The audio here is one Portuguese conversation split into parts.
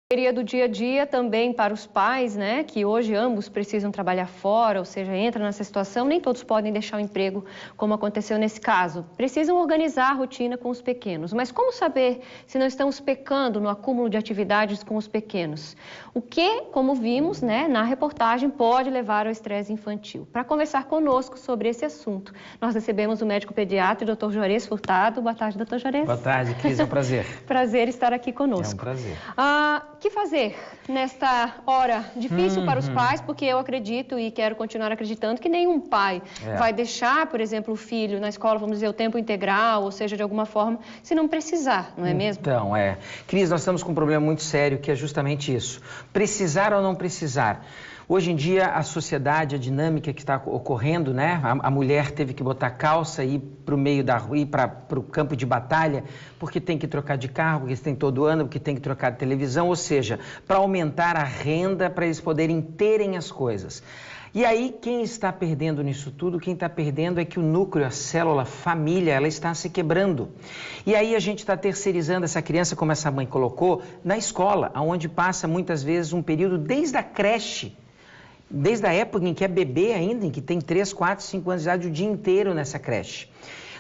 Correria do dia a dia também para os pais, né, que hoje ambos precisam trabalhar fora, ou seja, entra nessa situação, nem todos podem deixar o emprego, como aconteceu nesse caso. Precisam organizar a rotina com os pequenos, mas como saber se não estamos pecando no acúmulo de atividades com os pequenos? O que, como vimos, né, na reportagem, pode levar ao estresse infantil? Para conversar conosco sobre esse assunto, nós recebemos o médico pediatra, Dr. Juarez Furtado. Boa tarde, Dr. Juarez. Boa tarde, Cris, é um prazer. Prazer estar aqui conosco. É um prazer. O que fazer nesta hora difícil para os pais, porque eu acredito e quero continuar acreditando que nenhum pai vai deixar, por exemplo, o filho na escola, vamos dizer, o tempo integral, ou seja, de alguma forma, se não precisar, não é mesmo? Então, Cris, nós estamos com um problema muito sério, que é justamente isso. Precisar ou não precisar. Hoje em dia, a sociedade, a dinâmica que está ocorrendo, né? A mulher teve que botar calça e ir para o meio da rua, ir para o campo de batalha, porque tem que trocar de carro, porque tem todo ano, porque tem que trocar de televisão, ou seja, para aumentar a renda, para eles poderem terem as coisas. E aí, quem está perdendo nisso tudo, quem está perdendo é que o núcleo, a célula, a família, ela está se quebrando. E aí a gente está terceirizando essa criança, como essa mãe colocou, na escola, onde passa muitas vezes um período desde a creche, desde a época em que é bebê ainda, em que tem 3, 4, 5 anos de idade, o dia inteiro nessa creche.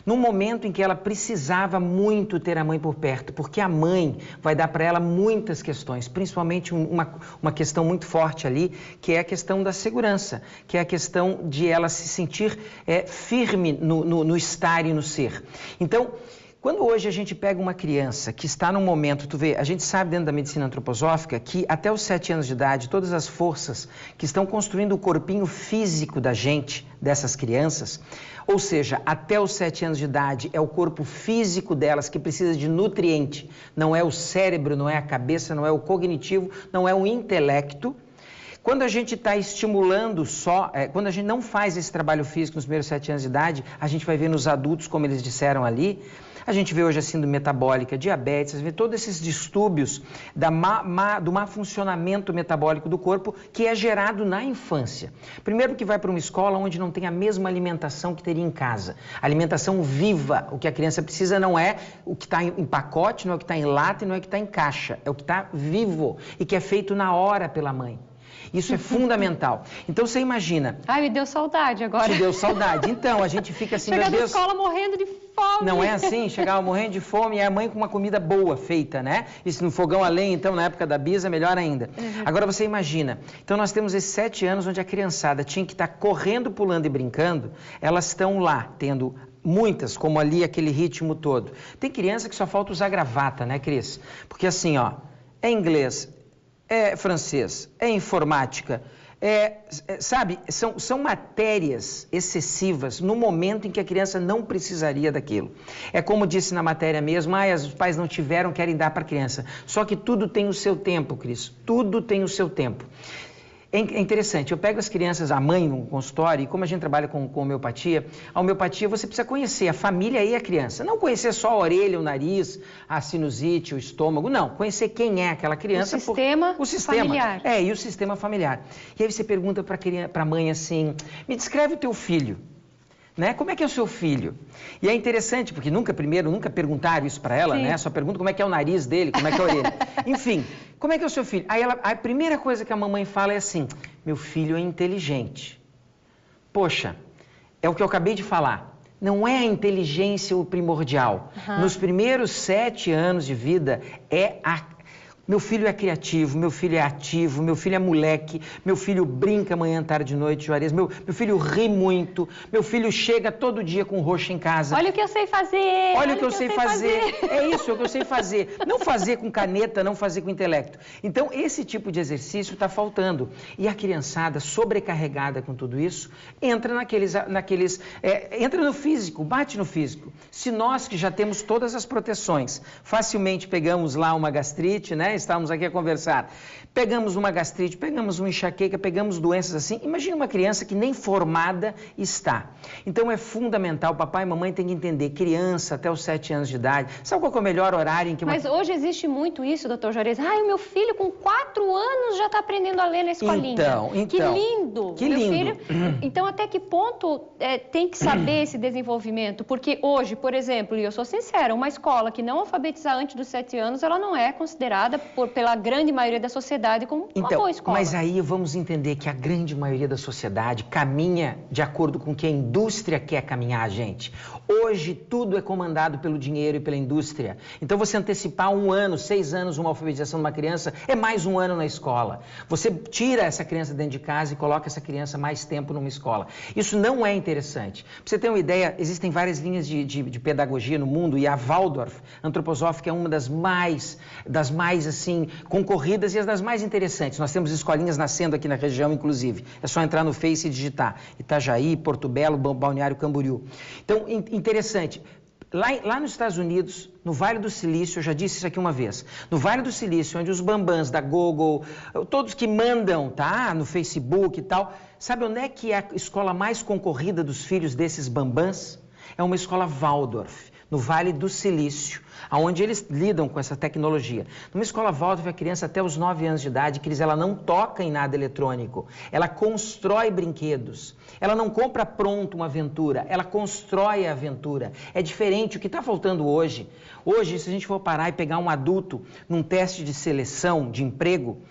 Num momento em que ela precisava muito ter a mãe por perto, porque a mãe vai dar para ela muitas questões, principalmente uma questão muito forte ali, que é a questão da segurança, que é a questão de ela se sentir firme no estar e no ser. Então, quando hoje a gente pega uma criança que está num momento, tu vê, a gente sabe dentro da medicina antroposófica que até os 7 anos de idade, todas as forças que estão construindo o corpinho físico da gente, dessas crianças, ou seja, até os 7 anos de idade é o corpo físico delas que precisa de nutriente, não é o cérebro, não é a cabeça, não é o cognitivo, não é o intelecto. Quando a gente está estimulando quando a gente não faz esse trabalho físico nos primeiros 7 anos de idade, a gente vai ver nos adultos, como eles disseram ali, a gente vê hoje a síndrome metabólica, diabetes, a gente vê todos esses distúrbios do má funcionamento metabólico do corpo que é gerado na infância. Primeiro que vai para uma escola onde não tem a mesma alimentação que teria em casa. Alimentação viva, o que a criança precisa não é o que está em pacote, não é o que está em lata e não é o que está em caixa, é o que está vivo e que é feito na hora pela mãe. Isso é fundamental. Então, você imagina... Ai, me deu saudade agora. Te deu saudade. Então, a gente fica assim, Chegar meu Deus... da escola morrendo de fome. Não é assim? Chegava morrendo de fome e a mãe com uma comida boa feita, né? Isso no fogão a lenha, então, na época da bisa, melhor ainda. Agora, você imagina. Então, nós temos esses 7 anos onde a criançada tinha que estar correndo, pulando e brincando. Elas estão lá, tendo... muitas, como ali, aquele ritmo todo. Tem criança que só falta usar gravata, né, Cris? Porque assim, ó, é inglês... é francês, é informática, sabe, são matérias excessivas no momento em que a criança não precisaria daquilo. É como disse na matéria mesmo, os pais não tiveram, querem dar para a criança. Só que tudo tem o seu tempo, Cris, tudo tem o seu tempo. É interessante, eu pego as crianças, a mãe no consultório, e como a gente trabalha com homeopatia, a homeopatia você precisa conhecer a família e a criança. Não conhecer só a orelha, o nariz, a sinusite, o estômago, não. Conhecer quem é aquela criança. O sistema familiar. E o sistema familiar. E aí você pergunta para a mãe assim, me descreve o teu filho. Né? Como é que é o seu filho? E é interessante, porque nunca perguntaram isso para ela, né? Só perguntam como é que é o nariz dele, como é que é a orelha. Enfim, como é que é o seu filho? Aí a primeira coisa que a mamãe fala é assim, meu filho é inteligente. Poxa, é o que eu acabei de falar. Não é a inteligência o primordial. Nos primeiros 7 anos de vida meu filho é criativo, meu filho é ativo, meu filho é moleque, meu filho brinca manhã, tarde, noite, Juarez, meu filho ri muito, meu filho chega todo dia com roxo em casa. Olha o que eu sei fazer! Olha o que eu sei fazer! É isso, é o que eu sei fazer. Não fazer com caneta, não fazer com intelecto. Então, esse tipo de exercício está faltando. E a criançada, sobrecarregada com tudo isso, entra entra no físico, bate no físico. Se nós que já temos todas as proteções, facilmente pegamos lá uma gastrite, né? Estávamos aqui a conversar. Pegamos uma gastrite, pegamos uma enxaqueca, pegamos doenças assim. Imagina uma criança que nem formada está. Então é fundamental, papai e mamãe têm que entender, criança até os 7 anos de idade. Sabe qual é o melhor horário em que Mas hoje existe muito isso, doutor Juarez. O meu filho com 4 anos já está aprendendo a ler na escolinha. Então. Que lindo! Que meu lindo! Filho... Então, até que ponto tem que saber esse desenvolvimento? Porque hoje, por exemplo, e eu sou sincera, uma escola que não alfabetizar antes dos 7 anos, ela não é considerada pela grande maioria da sociedade como uma boa escola. Mas aí vamos entender que a grande maioria da sociedade caminha de acordo com o que a indústria quer caminhar, gente. Hoje tudo é comandado pelo dinheiro e pela indústria. Então você antecipar 1 ano, 6 anos uma alfabetização de uma criança é mais 1 ano na escola. Você tira essa criança dentro de casa e coloca essa criança mais tempo numa escola. Isso não é interessante. Pra você ter uma ideia, existem várias linhas de pedagogia no mundo e a Waldorf antroposófica é uma das mais assim, concorridas e as das mais interessantes. Nós temos escolinhas nascendo aqui na região, inclusive. É só entrar no Face e digitar. Itajaí, Porto Belo, Balneário Camboriú. Então, interessante. Lá nos Estados Unidos, no Vale do Silício, eu já disse isso aqui uma vez, no Vale do Silício, onde os bambãs da Google, todos que mandam, tá, no Facebook e tal, sabe onde é que é a escola mais concorrida dos filhos desses bambãs? É uma escola Waldorf, no Vale do Silício, onde eles lidam com essa tecnologia. Numa escola Waldorf, a criança até os 9 anos de idade, Cris, ela não toca em nada eletrônico, ela constrói brinquedos, ela não compra pronto uma aventura, ela constrói a aventura. É diferente, o que está faltando hoje. Hoje, se a gente for parar e pegar um adulto num teste de seleção de emprego,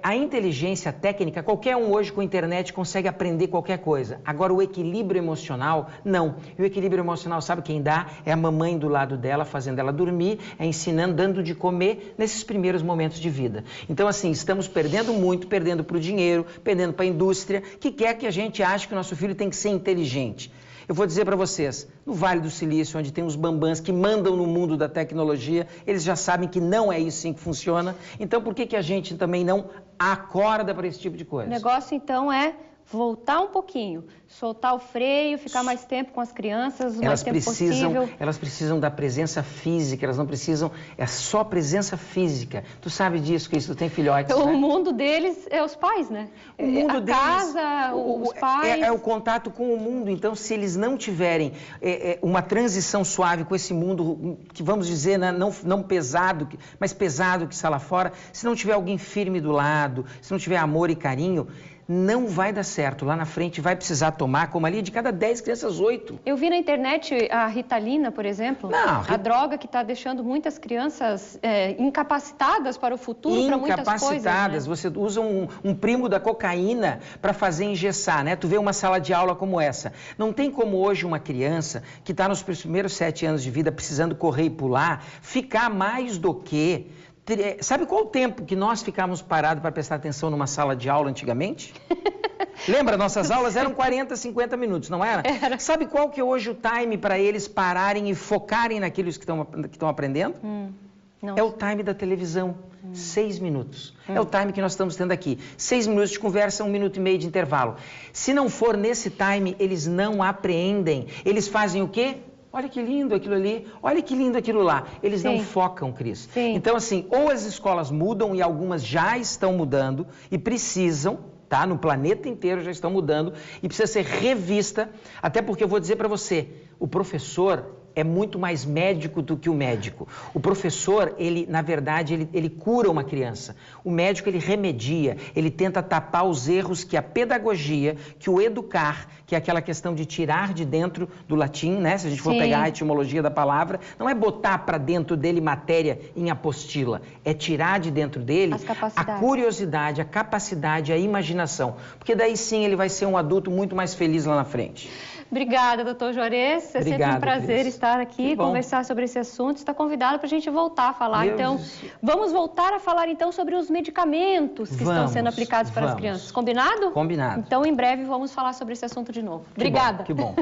a inteligência técnica, qualquer um hoje com a internet consegue aprender qualquer coisa. Agora, o equilíbrio emocional, não. E o equilíbrio emocional, sabe quem dá? É a mamãe do lado dela, fazendo ela dormir, ensinando, dando de comer nesses primeiros momentos de vida. Então, assim, estamos perdendo muito, perdendo para o dinheiro, perdendo para a indústria, que quer que a gente ache que o nosso filho tem que ser inteligente. Eu vou dizer para vocês, no Vale do Silício, onde tem os bambãs que mandam no mundo da tecnologia, eles já sabem que não é isso assim que funciona. Então, por que a gente também não acorda para esse tipo de coisa? O negócio, então, é voltar um pouquinho, soltar o freio, ficar mais tempo com as crianças, o mais tempo possível. Elas precisam da presença física, elas não precisam, é só presença física. Tu sabe disso, que tu tem filhotes, O né? mundo deles é os pais, né? O mundo deles, casa, os pais... É o contato com o mundo. Então, se eles não tiverem uma transição suave com esse mundo, que vamos dizer, né, não pesado, mas pesado que está lá fora, se não tiver alguém firme do lado, se não tiver amor e carinho, não vai dar certo. Lá na frente vai precisar tomar, como ali, de cada 10 crianças, 8. Eu vi na internet a Ritalina, por exemplo, a droga que está deixando muitas crianças incapacitadas para o futuro, para muitas coisas. Incapacitadas. Né? Você usa um primo da cocaína para fazer engessar, né? Tu vê uma sala de aula como essa. Não tem como hoje uma criança que está nos primeiros 7 anos de vida precisando correr e pular, ficar mais do que... Sabe qual o tempo que nós ficávamos parados para prestar atenção numa sala de aula antigamente? Lembra, nossas aulas eram 40, 50 minutos, não era? Era. Sabe qual que é hoje o time para eles pararem e focarem naquilo que estão aprendendo? Não. É o time da televisão, 6 minutos. É o time que nós estamos tendo aqui. 6 minutos de conversa, 1 minuto e meio de intervalo. Se não for nesse time, eles não apreendem. Eles fazem o quê? Olha que lindo aquilo ali, olha que lindo aquilo lá. Eles não focam, Cris. Então, assim, ou as escolas mudam, e algumas já estão mudando, e precisam, tá? No planeta inteiro já estão mudando, e precisa ser revista, até porque eu vou dizer para você, o professor é muito mais médico do que o médico. O professor, ele, na verdade, ele cura uma criança. O médico, ele remedia, ele tenta tapar os erros que a pedagogia, que o educar, que é aquela questão de tirar de dentro do latim, né? Se a gente for pegar a etimologia da palavra, não é botar para dentro dele matéria em apostila, é tirar de dentro dele a curiosidade, a capacidade, a imaginação. Porque daí sim ele vai ser um adulto muito mais feliz lá na frente. Obrigada, doutor Juarez. É sempre um prazer estar aqui, conversar sobre esse assunto. Está convidado para a gente voltar a falar. Então, vamos voltar a falar então sobre os medicamentos que estão sendo aplicados para as crianças. Combinado? Combinado. Então, em breve, vamos falar sobre esse assunto de novo. Obrigada. Que bom.